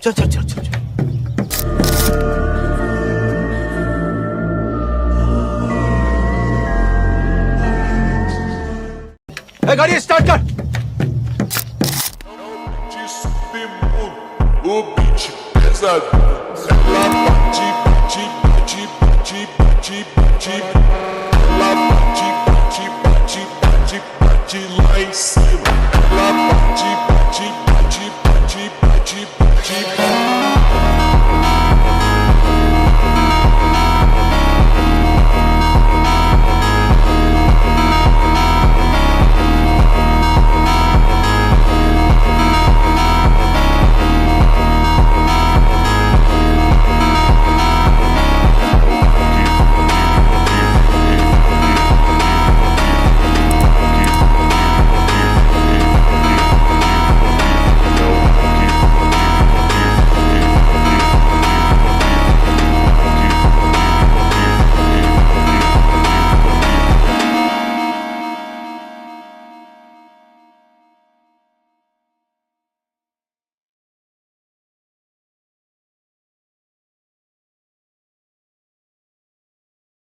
चल चल चल चल गाड़ी स्टार्ट कर O beat pesado, ela bate, bate, bate, bate, bate, bate, ela bate, bate, bate, bate, bate lá em cima, ela bate, bate, bate, bate, bate, bate, bate.